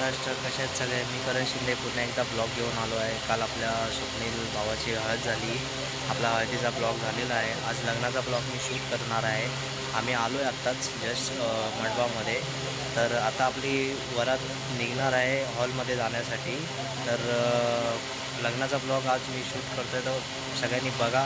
महाराष्ट्र, कशा आहेत सगळे? मी करण शिंदे पुन्हा एकदा ब्लॉग घेऊन आलो आहे. काल आपल्या स्वप्नील भावाची हळद झाली. आपला हळदीचा ब्लॉग झालेला आहे. आज लग्नाचा ब्लॉग मी शूट करणार आहे. आम्ही आलो आहे आत्ताच जस्ट मंडपामध्ये. तर आता आपली वरात निघणार आहे हॉलमध्ये जाण्यासाठी. तर लग्नाचा ब्लॉग आज मी शूट करतो आहे, तर सगळ्यांनी बघा.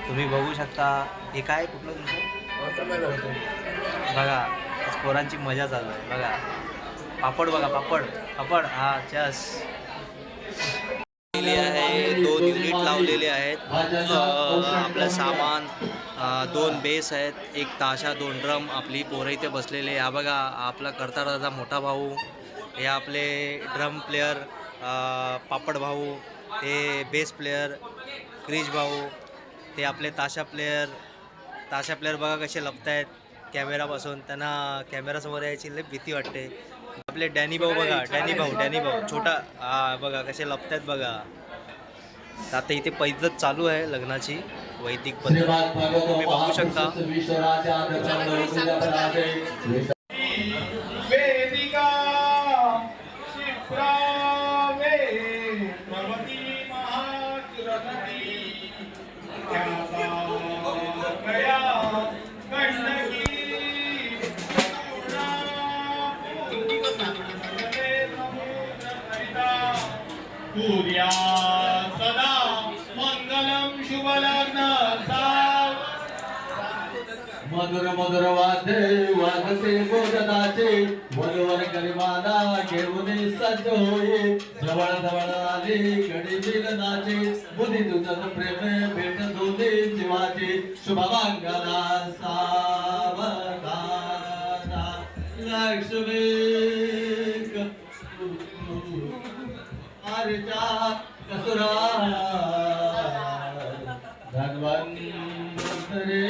तुम्ही बघू शकता. हे काय कुठलं तुमचं बघा, आज पोरांची मजा चालू आहे बघा. पापड बघा, पापड पापड. हा चस आहे. 2 युनिट लावलेले आहेत. आपलं सामान, 2 बेस आहेत, 1 ताशा, 2 ड्रम. आपली पोरं इथे बसलेले. हा बघा आपला करता मोठा भाऊ, हे आपले ड्रम प्लेयर पापड भाऊ, हे बेस प्लेयर क्रिश भाऊ, ते आपले ताशा प्लेयर बघा कसे लपत आहेत कॅमेरापासून. त्यांना कॅमेरासमोर यायची लई भीती वाटते. आपले डॅनी भाऊ बघा, डॅनी भाऊ छोटा, हा बघा कसे लपत आहेत बघा. आता इथे पद्धत चालू आहे लग्नाची, वैदिक पद्धत तुम्ही बघू शकता. सूर्या सदा मंगलम शुभ लग्न. मधुर मधुर वाजते बोधनाचे, वधूवर गरिमाना घेऊन सज्ज होये. जवळ जवळ आले गडी मिलनाचे, बुधी तुझं प्रेम भेट दोन्ही जीवाचे. शुभमंगला सावधाना लक्ष्मी हरिचा कसुरा धन्वंतरे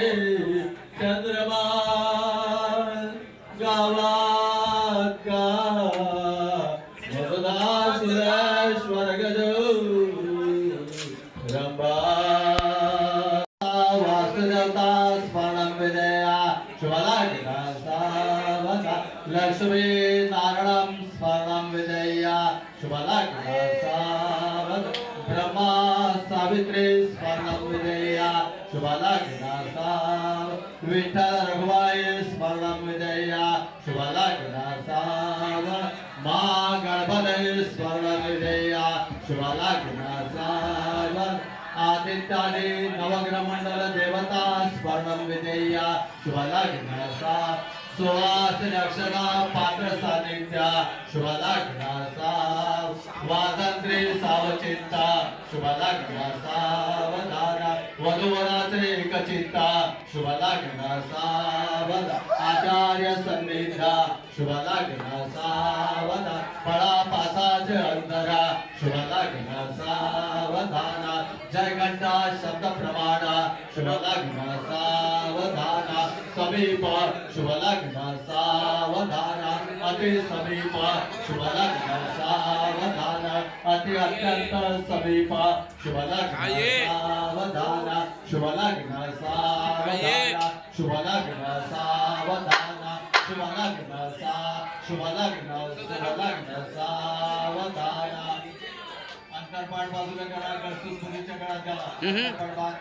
चंद्रमा गावात का मधुदा सुरेश्वर गजो रंबा वासुदेवता स्मरणं विजया शुभलग्ना सावधा. लक्ष्मी नारायणं स्मरणं विजया शुभलग्ना सावधा. ब्रह्मा सावित्री स्मरणं विजया शुभलग्ना सावधा. विठ्ठल रघुवाई स्मरणं विजया शुभलग्ना सावधा. मा गणपती स्मरणं विजया शुभलग्ना सावधा. आदित्यादि नवग्रह मंडल देवता स्मरणं विजया शुभलग्ना सावधा. सुवासिनी अक्षरा पात्र सानिध्या शुभलग्ना सावधा. वादंत्री सावचित्ता शुभलग्ना सावधाना. वधूवराचे एकचित्ता शुभलग्ना सावधा. आचार्य सन्निध्या शुभलग्ना सावधा. फळा पासाचे अंतरा शुभलग्ना सावधाना. जय घंटा शब्द प्रमाणा शुभलग्ना सावधाना. समीप शुभलग्ना सावधाना. अति समीप शुभलग्ना सावधाना. अति अत्यंत समीप शुभलग्ना सावधाना. शुभलग्ना सावधाना. शुभलग्ना सावधाना. शुभलग्ना सावधाना. अंतरपाठ बाजूला करा, कस्तूर मुलीच्या गळ्यात घाला. अंतरपाठ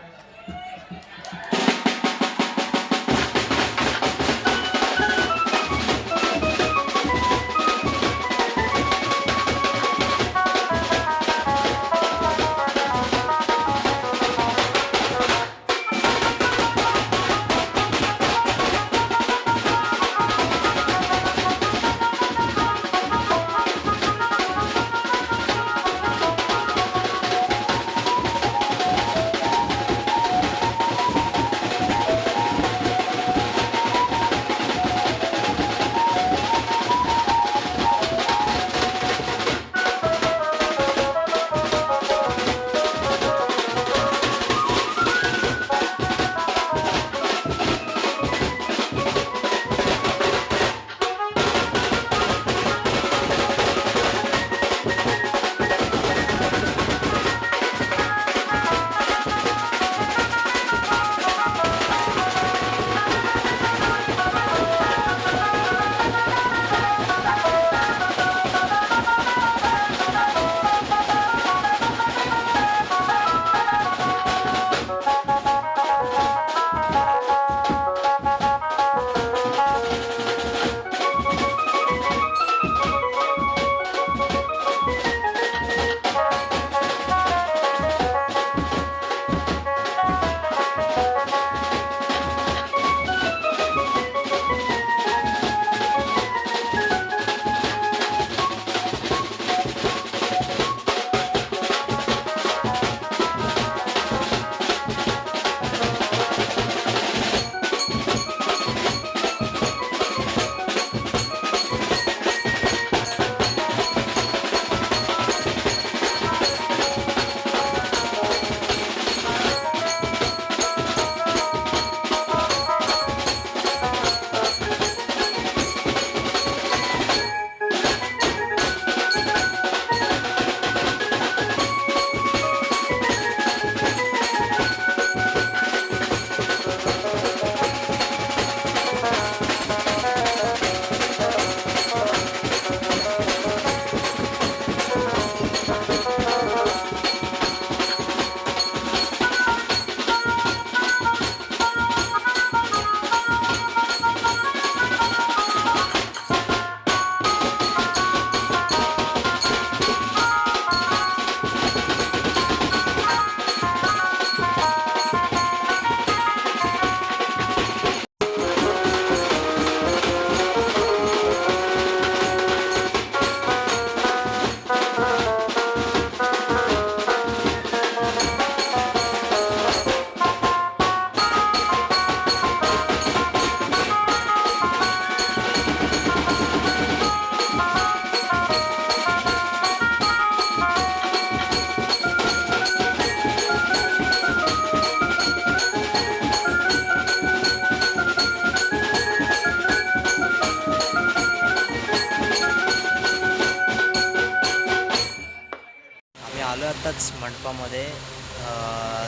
आत्ताच मंडपामध्ये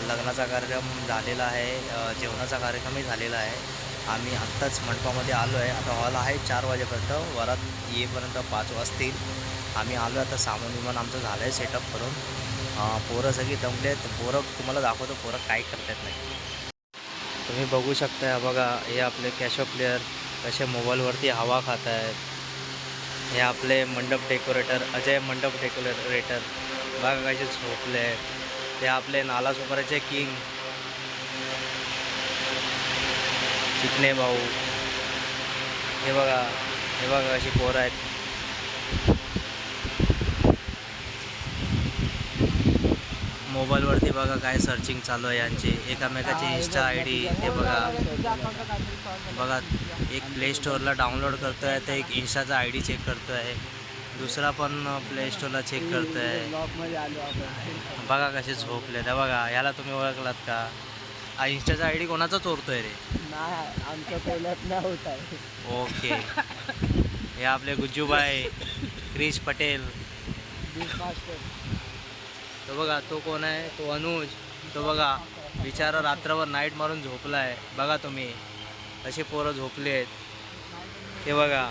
लग्नाचा कार्यक्रम झालेला आहे, जेवणाचा कार्यक्रमही झालेला आहे. आम्ही आत्ताच मंडपामध्ये आलो आहे. आता हॉल आहे 4 वाजेपर्यंत, वरात येईपर्यंत 5 वाजतील. आम्ही आलो आता, सामान विमान आमचं झालं आहे सेटअप करून. पोरं सगळी दमले आहेत. पोरं तुम्हाला दाखवतो पोरं काय करतात नाही. तुम्ही बघू शकता बघा, हे आपले कॅशो प्लेयर कसे मोबाईलवरती हवा खात आहेत. हे आपले मंडप डेकोरेटर अजय मंडप डेकोरेटर बघा कसे झोपले आहेत. ते आपले नाला सुपारीचे किंग चिकणे भाऊ. हे बघा अशी पोरं आहेत. मोबाईलवरती बघा काय सर्चिंग चालू आहे यांची, एकमेकाची इंस्टा ID. ते बघा एक प्ले स्टोअरला डाउनलोड करतो आहे, तर एक इंस्टाचा ID चेक करतो आहे, दुसरा पण प्ले स्टोअरला चेक करतो आहे. बघा कसे झोपले. तर बघा याला तुम्ही ओळखलात का? इंस्टाचा ID कोणाचा चोरतो आहे रे? आमच्या पहिल्यात नाही होत आहे. ओके. हे आपले गुज्जूबाई, क्रिश पटेल. तो बघा तो कोण आहे? तो अनुज. तो बघा बिचारा रात्रभर नाईट मारून झोपला आहे. बघा तुम्ही असे पोरं झोपले आहेत. हे बघा.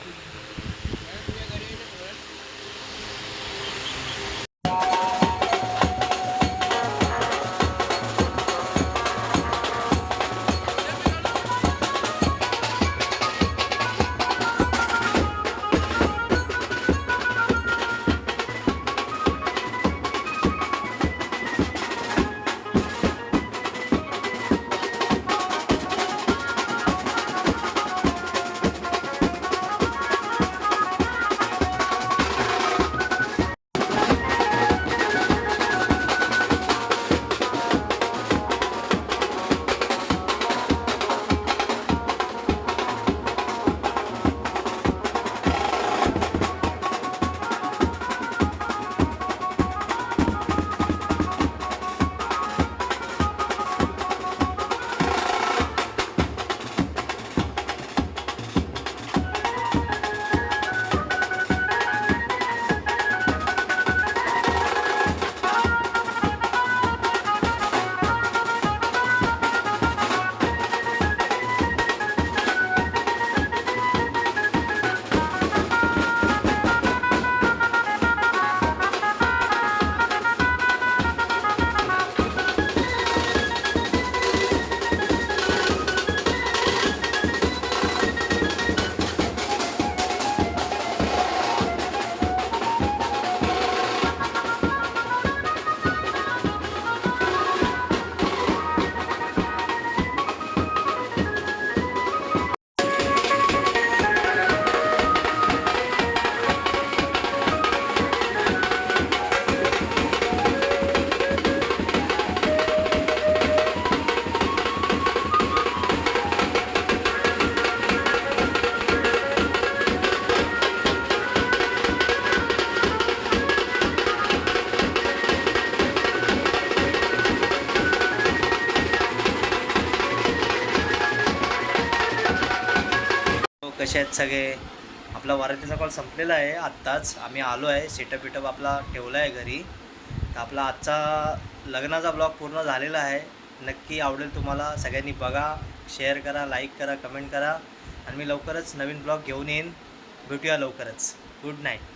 कसे आहेत सगळे? आपला वरातीचा कॉल संपलेला आहे आत्ताच. आम्ही आलो आहे, सेटअप आपला ठेवला आहे घरी. तर आपला आजचा लग्नाचा ब्लॉग पूर्ण झालेला आहे. नक्की आवडेल तुम्हाला. सगळ्यांनी बघा, शेअर करा, लाईक करा, कमेंट करा. आणि मी लवकरच नवीन ब्लॉग घेऊन येईन. भेटूया लवकरच. Good night.